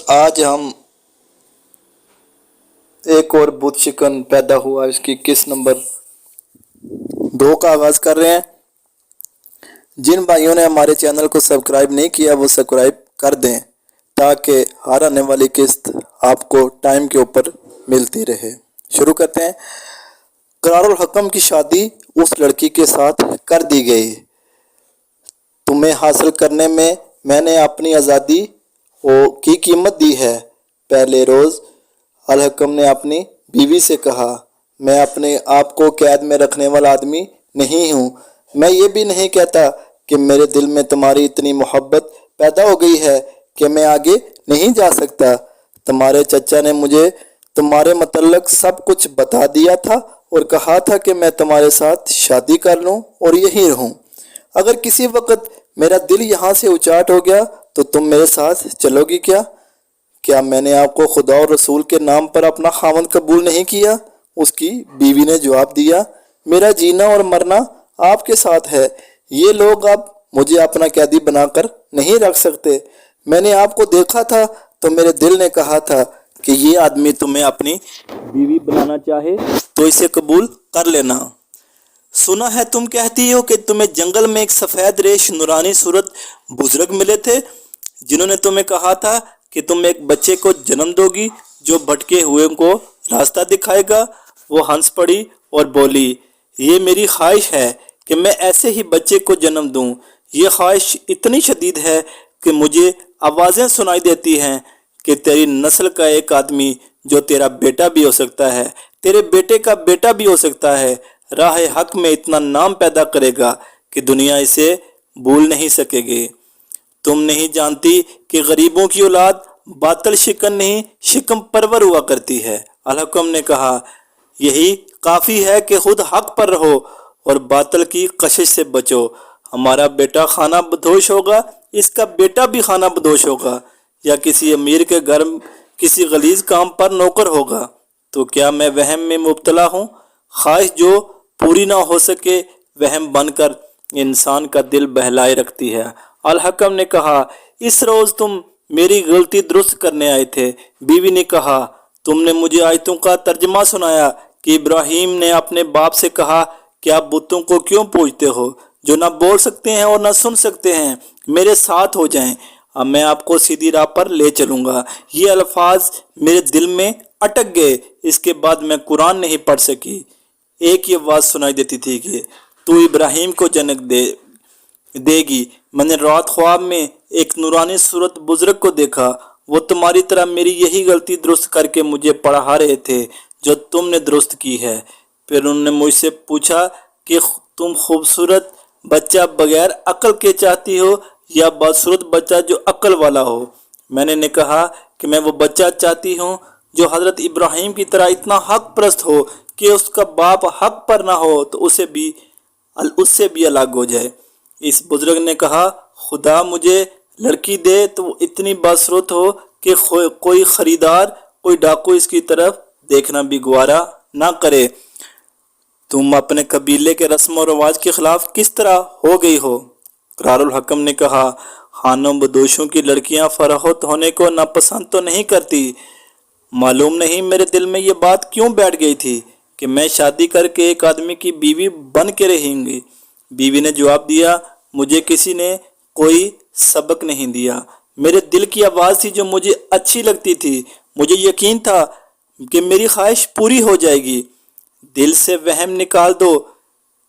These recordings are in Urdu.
آج ہم ایک اور بت شکن پیدا ہوا اس کی قسط نمبر 2 کا آغاز کر رہے ہیں۔ جن بھائیوں نے ہمارے چینل کو سبسکرائب نہیں کیا وہ سبسکرائب کر دیں تاکہ ہر آنے والی قسط آپ کو ٹائم کے اوپر ملتی رہے۔ شروع کرتے ہیں۔ قرار الحکم کی شادی اس لڑکی کے ساتھ کر دی گئی۔ تمہیں حاصل کرنے میں میں نے اپنی آزادی کی قیمت دی ہے۔ پہلے روز الحکم نے اپنی بیوی سے کہا، میں اپنے آپ کو قید میں رکھنے والا آدمی نہیں ہوں۔ میں یہ بھی نہیں کہتا کہ میرے دل میں تمہاری اتنی محبت پیدا ہو گئی ہے کہ میں آگے نہیں جا سکتا۔ تمہارے چچا نے مجھے تمہارے متعلق سب کچھ بتا دیا تھا اور کہا تھا کہ میں تمہارے ساتھ شادی کر لوں اور یہیں رہوں۔ اگر کسی وقت میرا دل یہاں سے اچاٹ ہو گیا تو تم میرے ساتھ چلو گی کیا؟ کیا میں نے آپ کو خدا اور رسول کے نام پر اپنا خاوند قبول نہیں کیا؟ اس کی بیوی نے جواب دیا، میرا جینا اور مرنا آپ کے ساتھ ہے۔ یہ لوگ اب مجھے اپنا قیدی بنا کر نہیں رکھ سکتے۔ میں نے آپ کو دیکھا تھا تو میرے دل نے کہا تھا کہ یہ آدمی تمہیں اپنی بیوی بنانا چاہے تو اسے قبول کر لینا۔ سنا ہے تم کہتی ہو کہ تمہیں جنگل میں ایک سفید ریش نورانی صورت بزرگ ملے تھے جنہوں نے تمہیں کہا تھا کہ تم ایک بچے کو جنم دو گی جو بھٹکے ہوئے کو راستہ دکھائے گا۔ وہ ہنس پڑی اور بولی، یہ میری خواہش ہے کہ میں ایسے ہی بچے کو جنم دوں۔ یہ خواہش اتنی شدید ہے کہ مجھے آوازیں سنائی دیتی ہیں کہ تیری نسل کا ایک آدمی جو تیرا بیٹا بھی ہو سکتا ہے، تیرے بیٹے کا بیٹا بھی ہو سکتا ہے، راہ حق میں اتنا نام پیدا کرے گا کہ دنیا اسے بھول نہیں سکے گی۔ تم نہیں جانتی کہ غریبوں کی اولاد باطل شکن نہیں شکم پرور ہوا کرتی ہے۔ الحکم نے کہا، یہی کافی ہے کہ خود حق پر رہو اور باطل کی کشش سے بچو۔ ہمارا بیٹا خانہ بدوش ہوگا، اس کا بیٹا بھی خانہ بدوش ہوگا، یا کسی امیر کے گھر کسی غلیظ کام پر نوکر ہوگا۔ تو کیا میں وہم میں مبتلا ہوں؟ خواہش جو پوری نہ ہو سکے وہم بن کر انسان کا دل بہلائے رکھتی ہے۔ الحکم نے کہا، اس روز تم میری غلطی درست کرنے آئے تھے۔ بیوی نے کہا، تم نے مجھے آیتوں کا ترجمہ سنایا کہ ابراہیم نے اپنے باپ سے کہا کہ آپ بتوں کو کیوں پوجتے ہو جو نہ بول سکتے ہیں اور نہ سن سکتے ہیں؟ میرے ساتھ ہو جائیں، اب میں آپ کو سیدھی راہ پر لے چلوں گا۔ یہ الفاظ میرے دل میں اٹک گئے۔ اس کے بعد میں قرآن نہیں پڑھ سکی۔ ایک یہ آواز سنائی دیتی تھی کہ تو ابراہیم کو جنم دے گی۔ میں نے رات خواب میں ایک نورانی صورت بزرگ کو دیکھا۔ وہ تمہاری طرح میری یہی غلطی درست کر کے مجھے پڑھا رہے تھے جو تم نے درست کی ہے۔ پھر انہوں نے مجھ سے پوچھا کہ تم خوبصورت بچہ بغیر عقل کے چاہتی ہو یا بدصورت بچہ جو عقل والا ہو؟ میں نے کہا کہ میں وہ بچہ چاہتی ہوں جو حضرت ابراہیم کی طرح اتنا حق پرست ہو کہ اس کا باپ حق پر نہ ہو تو اس سے بھی الگ ہو جائے۔ اس بزرگ نے کہا، خدا مجھے لڑکی دے تو وہ اتنی باصورت ہو کہ کوئی خریدار، کوئی ڈاکو اس کی طرف دیکھنا بھی گوارا نہ کرے۔ تم اپنے قبیلے کے رسم و رواج کے خلاف کس طرح ہو گئی ہو؟ قرار الحکم نے کہا، خانوں بدوشوں کی لڑکیاں فروخت ہونے کو ناپسند تو نہیں کرتی۔ معلوم نہیں میرے دل میں یہ بات کیوں بیٹھ گئی تھی کہ میں شادی کر کے ایک آدمی کی بیوی بن کے رہوں گی۔ بیوی نے جواب دیا، مجھے کسی نے کوئی سبق نہیں دیا۔ میرے دل کی آواز تھی جو مجھے اچھی لگتی تھی۔ مجھے یقین تھا کہ میری خواہش پوری ہو جائے گی۔ دل سے وہم نکال دو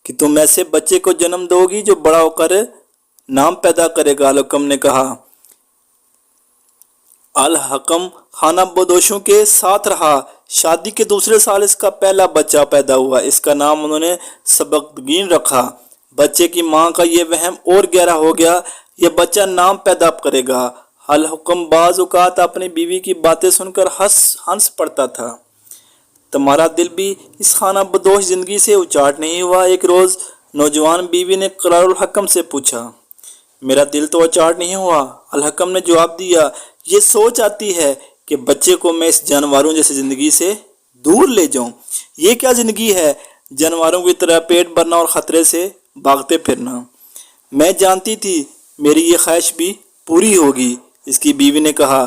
کہ تم ایسے بچے کو جنم دو گی جو بڑا ہو کر نام پیدا کرے گا۔ الحکم نے کہا۔ الحکم خانہ بدوشوں کے ساتھ رہا۔ شادی کے دوسرے سال اس کا پہلا بچہ پیدا ہوا۔ اس کا نام انہوں نے سبکتگین رکھا۔ بچے کی ماں کا یہ وہم اور گہرا ہو گیا، یہ بچہ نام پیدا کرے گا۔ الحکم بعض اوقات اپنی بیوی کی باتیں سن کر ہنس پڑتا تھا۔ تمہارا دل بھی اس خانہ بدوش زندگی سے اچاٹ نہیں ہوا؟ ایک روز نوجوان بیوی نے قرار الحکم سے پوچھا۔ میرا دل تو اچاٹ نہیں ہوا، الحکم نے جواب دیا۔ یہ سوچ آتی ہے کہ بچے کو میں اس جانوروں جیسی زندگی سے دور لے جاؤں۔ یہ کیا زندگی ہے، جانوروں کی طرح پیٹ بھرنا اور خطرے سے بھاگتے پھرنا۔ میں جانتی تھی میری یہ خواہش بھی پوری ہوگی۔ اس کی بیوی نے کہا،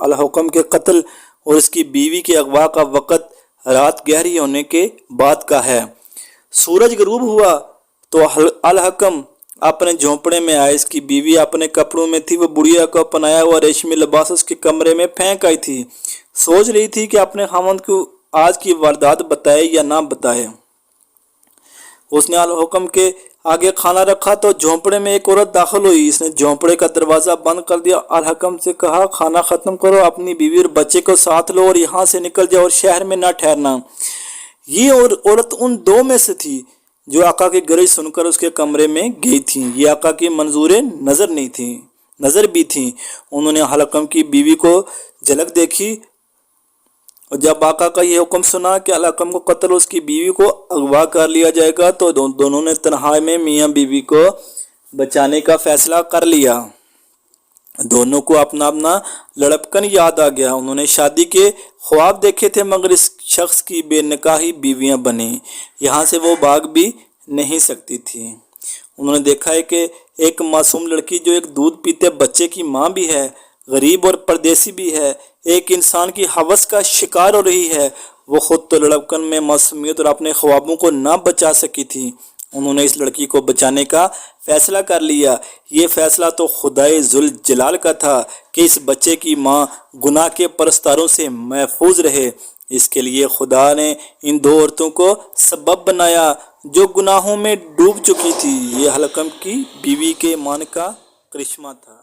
الحکم کے قتل اور اس کی بیوی کے اغوا کا وقت رات گہری ہونے کے بعد کا ہے۔ سورج غروب ہوا تو الحکم اپنے جھونپڑے میں آئے۔ اس کی بیوی اپنے کپڑوں میں تھی، وہ بڑھیا کو پنایا ہوا ریشمی لباس اس کے کمرے میں پھینک آئی تھی۔ سوچ رہی تھی کہ اپنے خاوند کو آج کی واردات بتائے یا نہ بتائے۔ اس نے الحکم کے آگے کھانا رکھا تو جھونپڑے میں ایک عورت داخل ہوئی۔ اس نے جھونپڑے کا دروازہ بند کر دیا، الحکم سے کہا کھانا ختم کرو، اپنی بیوی اور بچے کو ساتھ لو اور یہاں سے نکل جاؤ اور شہر میں نہ ٹھہرنا۔ یہ عورت ان دو میں سے تھی جو آقا کی گرج سن کر اس کے کمرے میں گئی تھیں۔ یہ آقا کی منظور نظر بھی تھیں۔ انہوں نے الحکم کی بیوی کو جھلک دیکھی اور جب آقا کا یہ حکم سنا کہ الحکم کو قتل اس کی بیوی کو اغوا کر لیا جائے گا تو دونوں نے تنہائی میں میاں بیوی کو بچانے کا فیصلہ کر لیا۔ دونوں کو اپنا اپنا لڑپکن یاد آ گیا۔ انہوں نے شادی کے خواب دیکھے تھے مگر اس شخص کی بے نکاحی بیویاں بنیں، یہاں سے وہ بھاگ بھی نہیں سکتی تھی۔ انہوں نے دیکھا ہے کہ ایک معصوم لڑکی جو ایک دودھ پیتے بچے کی ماں بھی ہے، غریب اور پردیسی بھی ہے، ایک انسان کی ہوس کا شکار ہو رہی ہے۔ وہ خود تو لڑپکن میں معصومیت اور اپنے خوابوں کو نہ بچا سکی تھی، انہوں نے اس لڑکی کو بچانے کا فیصلہ کر لیا۔ یہ فیصلہ تو خدائے ذوالجلال کا تھا کہ اس بچے کی ماں گناہ کے پرستاروں سے محفوظ رہے۔ اس کے لیے خدا نے ان دو عورتوں کو سبب بنایا جو گناہوں میں ڈوب چکی تھی۔ یہ الحکم کی بیوی کے ایمان کا کرشمہ تھا۔